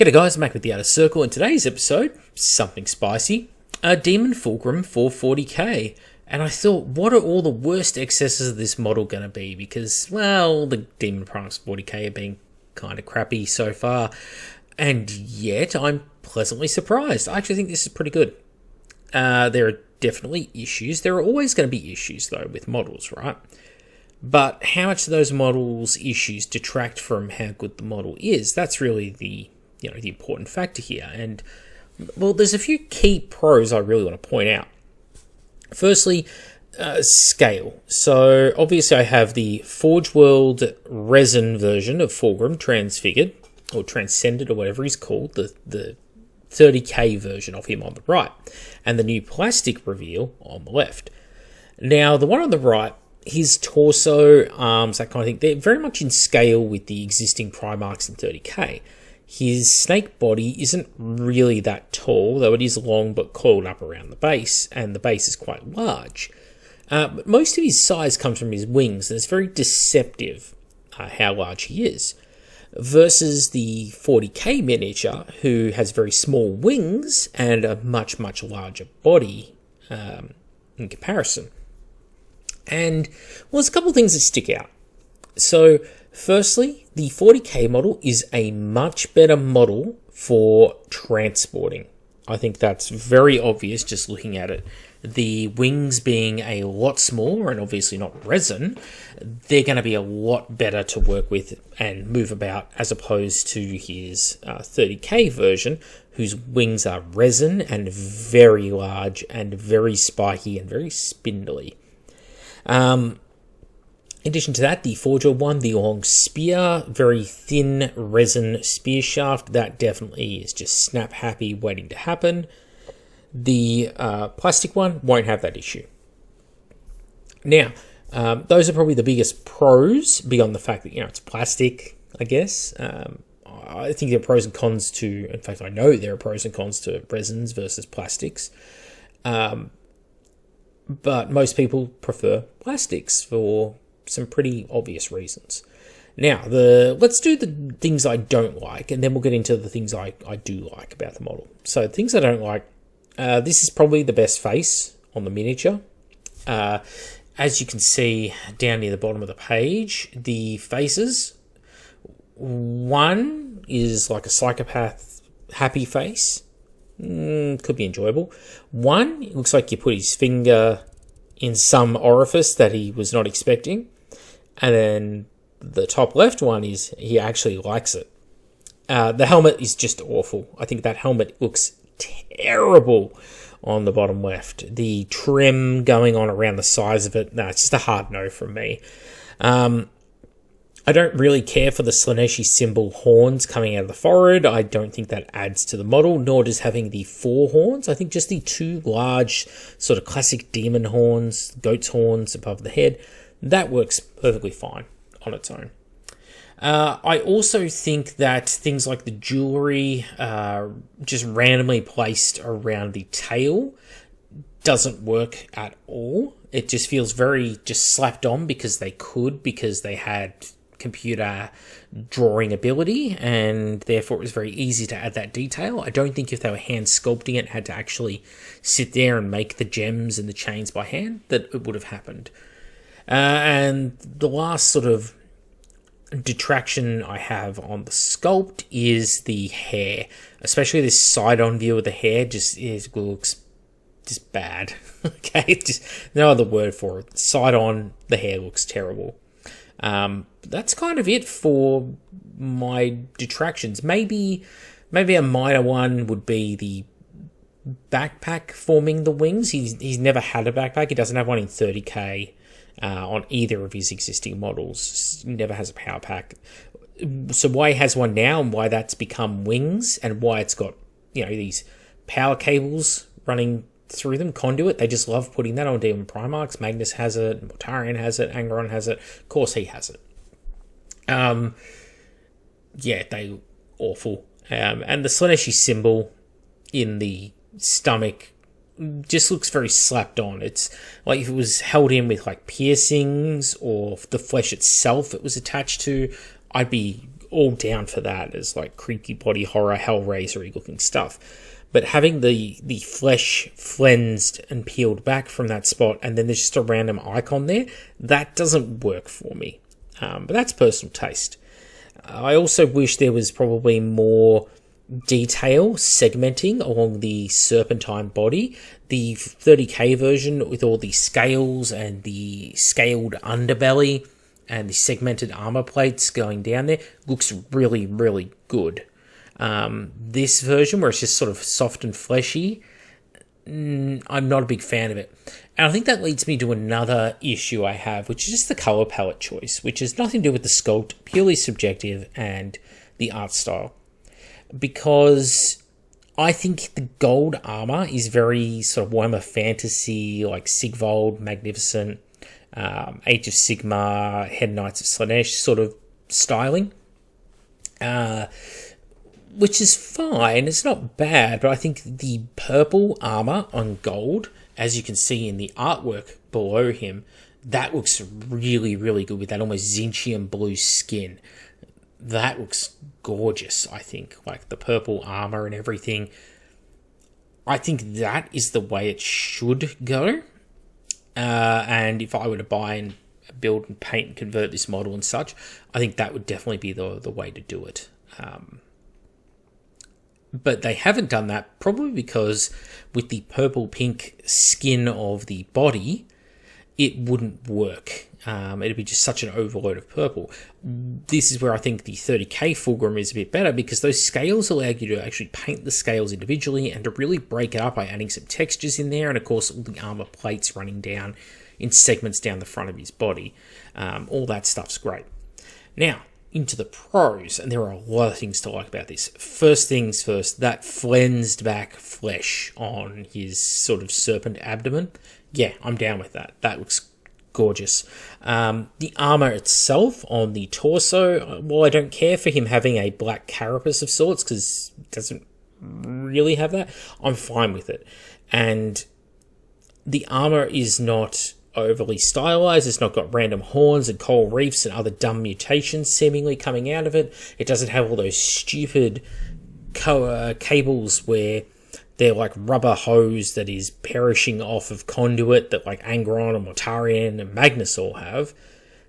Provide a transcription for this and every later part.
G'day guys, I'm back with the Outer Circle. In today's episode, something spicy, a Daemon Fulgrim for 40k. And I thought, what are all the worst excesses of this model going to be? Because, well, the Daemon products 40k have been kind of crappy so far. And yet, I'm pleasantly surprised. I actually think this is pretty good. There are definitely issues. There are always going to be issues, though, with models, right? But how much of those models' issues detract from how good the model is? That's really the important factor here. And, well, there's a few key pros I really want to point out. Firstly, scale. So, obviously, I have the Forge World resin version of Fulgrim transfigured, or transcended, or whatever he's called, the 30k version of him on the right, and the new plastic reveal on the left. Now, the one on the right, his torso, arms, that kind of thing, they're very much in scale with the existing Primarchs in 30k. His snake body isn't really that tall, though it is long but coiled up around the base, and the base is quite large. But most of his size comes from his wings, and it's very deceptive how large he is. Versus the 40k miniature, who has very small wings and a much, much larger body in comparison. And, well, there's a couple of things that stick out. So, firstly, the 40k model is a much better model for transporting. I think that's very obvious just looking at it. The wings being a lot smaller and obviously not resin, they're going to be a lot better to work with and move about as opposed to his 30k version, whose wings are resin and very large and very spiky and very spindly. In addition to that, the Forge World one, the long spear, very thin resin spear shaft, that definitely is just snap happy waiting to happen. The plastic one won't have that issue. Now, those are probably the biggest pros, beyond the fact that, it's plastic, I guess. I think there are pros and cons to, in fact, I know there are pros and cons to resins versus plastics. But most people prefer plastics for some pretty obvious reasons. Now, let's do the things I don't like, and then we'll get into the things I do like about the model. So, things I don't like, this is probably the best face on the miniature. As you can see down near the bottom of the page, the faces, one is like a psychopath happy face. Could be enjoyable. One, it looks like you put his finger in some orifice that he was not expecting. And then the top left one is he actually likes it. The helmet is just awful. I think that helmet looks terrible on the bottom left. The trim going on around the size of it, it's just a hard no from me. I don't really care for the Slaneshi symbol horns coming out of the forehead. I don't think that adds to the model, nor does having the 4 horns. I think just the 2 large sort of classic demon horns, goat's horns above the head, that works perfectly fine on its own. I also think that things like the jewelry just randomly placed around the tail doesn't work at all. It just feels very just slapped on because they had computer drawing ability, and therefore it was very easy to add that detail. I don't think if they were hand sculpting it, had to actually sit there and make the gems and the chains by hand, that it would have happened. And the last sort of detraction I have on the sculpt is the hair, especially this side-on view of the hair. It looks just bad. Okay, just no other word for it. Side-on, the hair looks terrible. That's kind of it for my detractions. Maybe a minor one would be the backpack forming the wings. He's never had a backpack. He doesn't have one in 30k on either of his existing models. He never has a power pack. So why he has one now, and why that's become wings, and why it's got these power cables running through them, conduit. They just love putting that on Daemon Primarchs. Magnus has it, Mortarion has it, Angeron has it. Of course he has it. They awful. And the Slaneshi symbol in the stomach just looks very slapped on. It's like if it was held in with like piercings or the flesh itself it was attached to, I'd be all down for that as like creepy body horror, Hellraiser-y looking stuff. But having the flesh flensed and peeled back from that spot, and then there's just a random icon there, that doesn't work for me. But that's personal taste. I also wish there was probably more detail segmenting along the serpentine body. The 30k version with all the scales and the scaled underbelly and the segmented armor plates going down there looks really, really good. This version, where it's just sort of soft and fleshy, I'm not a big fan of it. And I think that leads me to another issue I have, which is just the color palette choice, which has nothing to do with the sculpt, purely subjective, and the art style. Because I think the gold armor is very sort of Warhammer Fantasy, like Sigvald, Magnificent, Age of Sigmar, Head Knights of Slaanesh sort of styling. Which is fine, it's not bad, but I think the purple armor on gold, as you can see in the artwork below him, that looks really, really good with that almost Zinchian blue skin. That looks gorgeous, I think. Like the purple armor and everything. I think that is the way it should go. And if I were to buy and build and paint and convert this model and such, I think that would definitely be the way to do it. But they haven't done that, probably because with the purple-pink skin of the body, it wouldn't work. It'd be just such an overload of purple. This is where I think the 30k Fulgrim is a bit better, because those scales allow you to actually paint the scales individually and to really break it up by adding some textures in there, and of course all the armor plates running down in segments down the front of his body. All that stuff's great. Now, into the pros, and there are a lot of things to like about this. First things first, that flensed back flesh on his sort of serpent abdomen. Yeah, I'm down with that. That looks gorgeous. The armor itself on the torso, well, I don't care for him having a black carapace of sorts, because it doesn't really have that. I'm fine with it. And the armor is not overly stylized. It's not got random horns and coral reefs and other dumb mutations seemingly coming out of it. It doesn't have all those stupid cables where they're like rubber hose that is perishing off of conduit that like Angron and Mortarion and Magnus all have.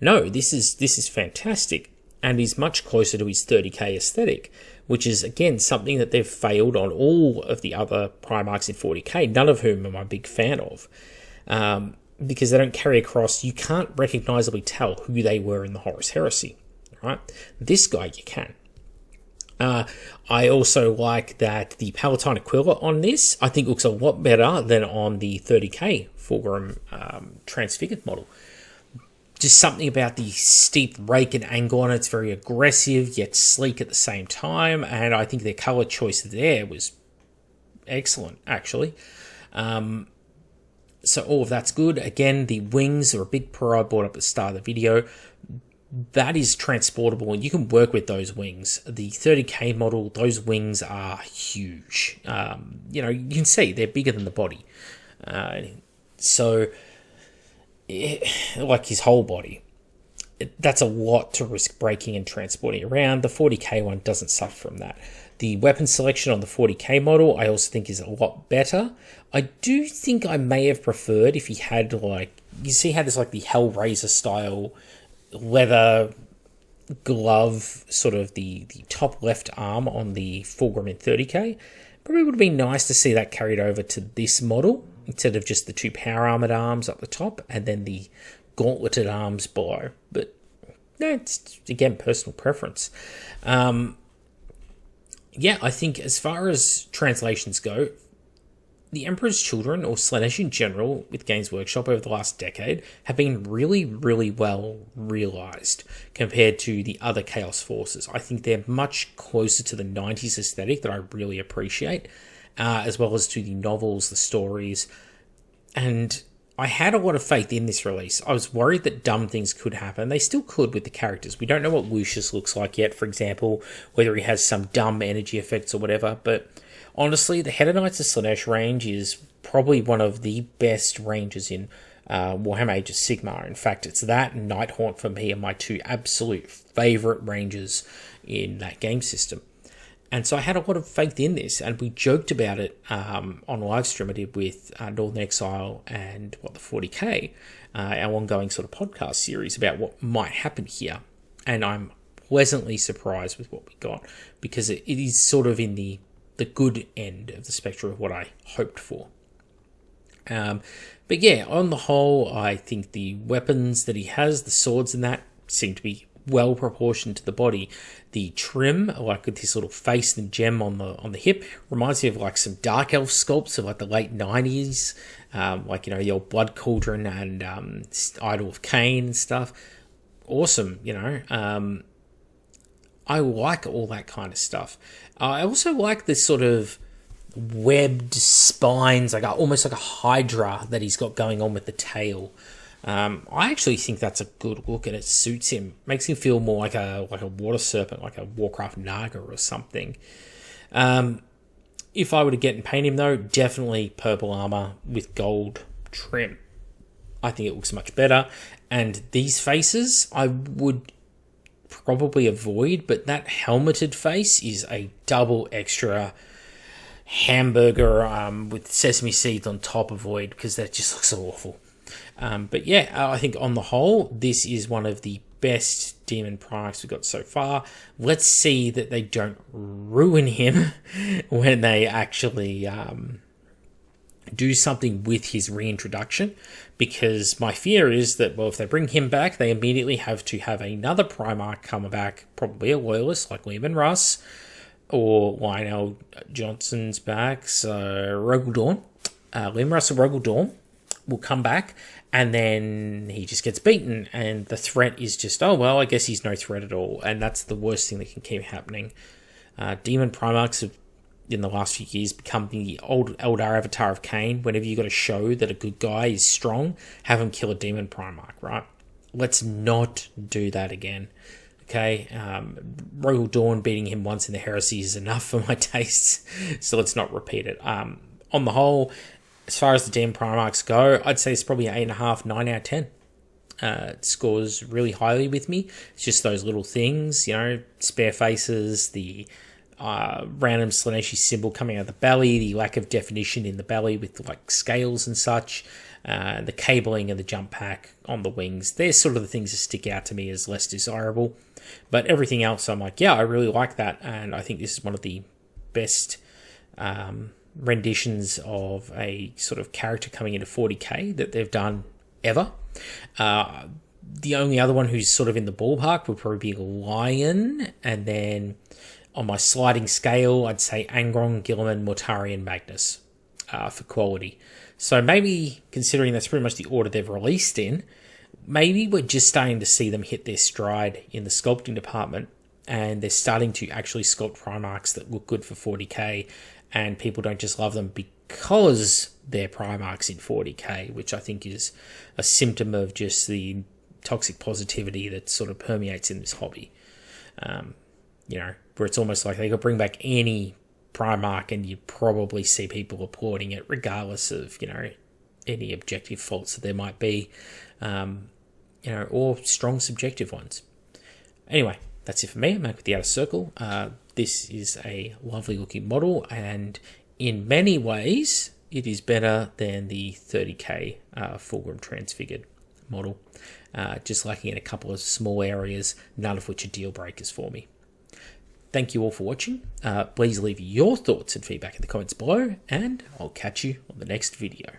No, this is fantastic, and is much closer to his 30k aesthetic, which is again something that they've failed on all of the other Primarchs in 40k, none of whom I'm a big fan of. Because they don't carry across, you can't recognisably tell who they were in the Horus Heresy, right? This guy you can. I also like that the Palatine Aquila on this, I think looks a lot better than on the 30k Fulgrim Transfigured model. Just something about the steep rake and angle on it, it's very aggressive yet sleek at the same time, and I think their colour choice there was excellent, actually. So all of that's good. Again, the wings are a big pro I brought up at the start of the video. That is transportable, and you can work with those wings. The 30k model, those wings are huge. You can see they're bigger than the body. Like his whole body. That's a lot to risk breaking and transporting around. The 40k one doesn't suffer from that. The weapon selection on the 40k model, I also think is a lot better. I do think I may have preferred if he had, like, you see how there's like the Hellraiser style leather glove, sort of the top left arm on the Fulgrim in 30k. Probably would have been nice to see that carried over to this model, instead of just the two power armored arms up the top and then the gauntleted arms below. But no, it's again personal preference. Yeah, I think as far as translations go, The Emperor's Children, or Slaanesh in general, with Games Workshop over the last decade, have been really, really well realised compared to the other Chaos Forces. I think they're much closer to the 90s aesthetic that I really appreciate, as well as to the novels, the stories, and I had a lot of faith in this release. I was worried that dumb things could happen. They still could with the characters. We don't know what Lucius looks like yet, for example, whether he has some dumb energy effects or whatever, but honestly, the Head Knights of Slaanesh range is probably one of the best ranges in Warhammer Age of Sigmar. In fact, it's that and Nighthaunt for me are my two absolute favourite ranges in that game system. And so I had a lot of faith in this, and we joked about it on live stream I did with Northern Exile and the 40k, our ongoing sort of podcast series about what might happen here. And I'm pleasantly surprised with what we got, because it is sort of in the good end of the spectrum of what I hoped for. But yeah, on the whole, I think the weapons that he has, the swords and that, seem to be well proportioned to the body. The trim, like with this little face and gem on the hip, reminds me of like some Dark Elf sculpts of like the late 90s, like, you know, the old Blood Cauldron and Idol of Cain and stuff. Awesome, you know. I like all that kind of stuff. I also like this sort of webbed spines, like almost like a hydra that he's got going on with the tail. I actually think that's a good look, and it suits him. Makes him feel more like a water serpent, like a Warcraft Naga or something. If I were to get and paint him though, definitely purple armor with gold trim. I think it looks much better. And these faces I would probably avoid, but that helmeted face is a double extra hamburger with sesame seeds on top. Avoid, because that just looks so awful. But yeah, I think on the whole, this is one of the best Demon Primarchs we've got so far. Let's see that they don't ruin him when they actually do something with his reintroduction, because my fear is that, well, if they bring him back, they immediately have to have another Primarch come back, probably a loyalist like Liam and Russ, or Lionel Johnson's back, so Rogel Dawn. Liam Russ and Rogel Dawn will come back, and then he just gets beaten, and the threat is just, oh, well, I guess he's no threat at all, and that's the worst thing that can keep happening. Demon Primarchs have, in the last few years, become the old Eldar avatar of Cain. Whenever you got to show that a good guy is strong, have him kill a Demon Primarch, right? Let's not do that again. Okay, Rogel Dawn beating him once in the Heresy is enough for my tastes, so let's not repeat it. On the whole, as far as the Demon Primarchs go, I'd say it's probably an 8.5, 9 out of 10. It scores really highly with me. It's just those little things, you know, spare faces, the random Slaneshi symbol coming out of the belly, the lack of definition in the belly with like scales and such, the cabling and the jump pack on the wings. They're sort of the things that stick out to me as less desirable. But everything else, I'm like, yeah, I really like that, and I think this is one of the best renditions of a sort of character coming into 40k that they've done ever. The only other one who's sort of in the ballpark would probably be Lion, and then on my sliding scale, I'd say Angron, Gilliman, Mortari, and Magnus for quality. So maybe, considering that's pretty much the order they've released in, maybe we're just starting to see them hit their stride in the sculpting department, and they're starting to actually sculpt Primarchs that look good for 40k, and people don't just love them because they're Primarchs in 40k, which I think is a symptom of just the toxic positivity that sort of permeates in this hobby. You know, where it's almost like they could bring back any Primarch and you'd probably see people applauding it, regardless of, you know, any objective faults that there might be, you know, or strong subjective ones. Anyway, that's it for me. I'm Mac with the Outer Circle. This is a lovely looking model, and in many ways, it is better than the 30k Fulgrim Transfigured model. Just lacking in a couple of small areas, none of which are deal breakers for me. Thank you all for watching. Please leave your thoughts and feedback in the comments below, and I'll catch you on the next video.